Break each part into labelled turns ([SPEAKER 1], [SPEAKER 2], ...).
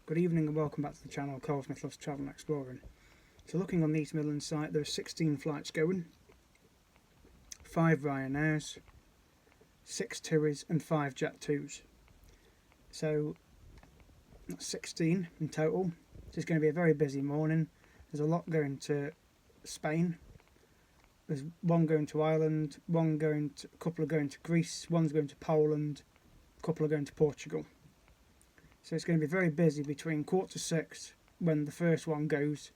[SPEAKER 1] Good evening and welcome back to the channel. Carl Smith Loves Travel and Exploring. So looking on the East Midlands site, there are 16 flights going, 5 Ryanairs, 6 TUIs and 5 Jet 2s. So that's 16 in total. It's going to be a very busy morning. There's a lot going to Spain. There's one going to Ireland, a couple are going to Greece, one's going to Poland, a couple are going to Portugal. So it's going to be very busy between 6:15 when the first one goes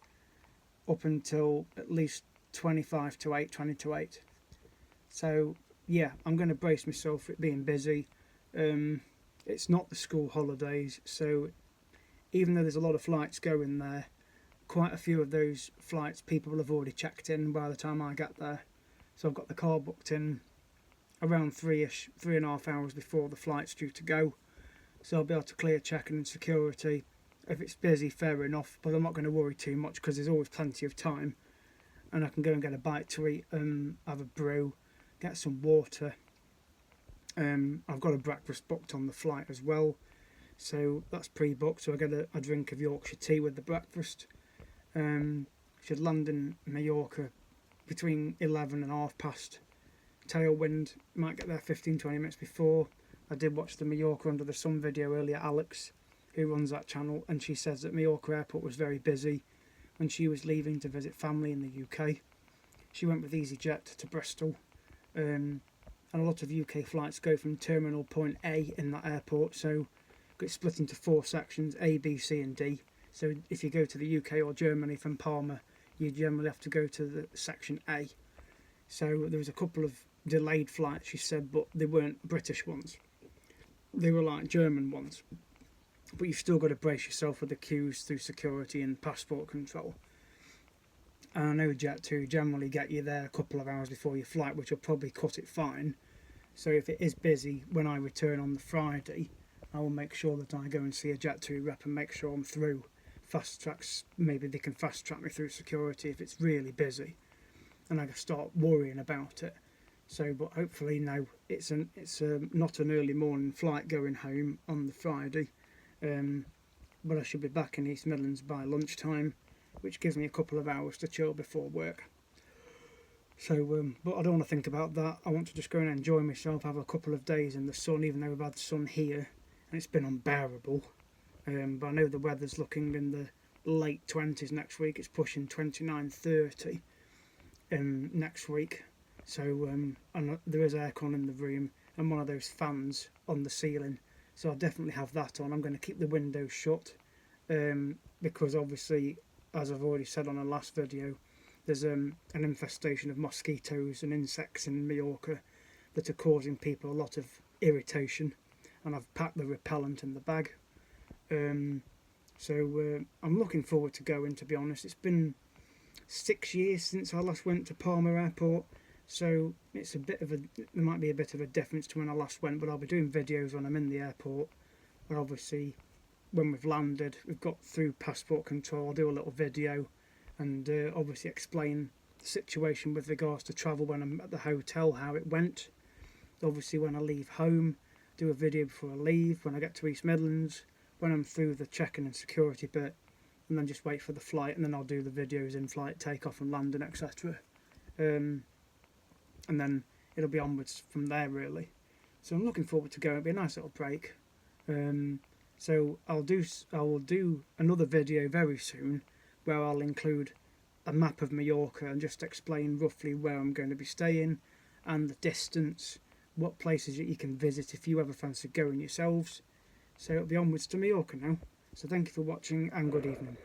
[SPEAKER 1] up until at least 20 to 8. So yeah, I'm going to brace myself for it being busy. It's not the school holidays, so even though there's a lot of flights going there, quite a few of those flights people will have already checked in by the time I get there. So I've got the car booked in around 3.5 hours before the flight's due to go. So I'll be able to clear check-in and security. If it's busy, fair enough, but I'm not going to worry too much because there's always plenty of time. And I can go and get a bite to eat, have a brew, get some water. I've got a breakfast booked on the flight as well. So that's pre-booked, so I get a drink of Yorkshire tea with the breakfast. Should land in Majorca between 11 and half past. Tailwind, might get there 15-20 minutes before. I did watch the Majorca Under the Sun video earlier, Alex, who runs that channel, and she says that Majorca Airport was very busy when she was leaving to visit family in the UK. She went with EasyJet to Bristol, and a lot of UK flights go from terminal point A in that airport, so it's split into 4 sections, A, B, C and D. So if you go to the UK or Germany from Palma, you generally have to go to the section A. So there was a couple of delayed flights, she said, but they weren't British ones. They were like German ones. But you've still got to brace yourself with the queues through security and passport control. And I know Jet 2 generally get you there a couple of hours before your flight, which will probably cut it fine. So if it is busy, when I return on the Friday, I will make sure that I go and see a Jet 2 rep and make sure I'm through. Fast tracks, maybe they can fast track me through security if it's really busy. And I can start worrying about it. So, but hopefully no, it's not an early morning flight going home on the Friday, but I should be back in East Midlands by lunchtime, which gives me a couple of hours to chill before work. So, but I don't want to think about that. I want to just go and enjoy myself, have a couple of days in the sun, even though we've had sun here and it's been unbearable. But I know the weather's looking in the late 20s next week. It's pushing 29, 30 next week. So and there is aircon in the room and one of those fans on the ceiling, so I'll definitely have that on. I'm going to keep the windows shut because obviously, as I've already said on the last video, there's an infestation of mosquitoes and insects in Majorca that are causing people a lot of irritation, and I've packed the repellent in the bag. So I'm looking forward to going, to be honest. It's been 6 years since I last went to Palma Airport. So it's there might be a bit of a difference to when I last went, but I'll be doing videos when I'm in the airport. But obviously, when we've landed, we've got through passport control, I'll do a little video and obviously explain the situation with regards to travel when I'm at the hotel, how it went. Obviously, when I leave home, do a video before I leave, when I get to East Midlands, when I'm through the check-in and security bit, and then just wait for the flight, and then I'll do the videos in flight, takeoff and landing, etc. And then it'll be onwards from there, really. So I'm looking forward to going. It'll be a nice little break. So I will do another video very soon where I'll include a map of Majorca and just explain roughly where I'm going to be staying and the distance, what places that you can visit if you ever fancy going yourselves. So it'll be onwards to Majorca now. So thank you for watching and good evening.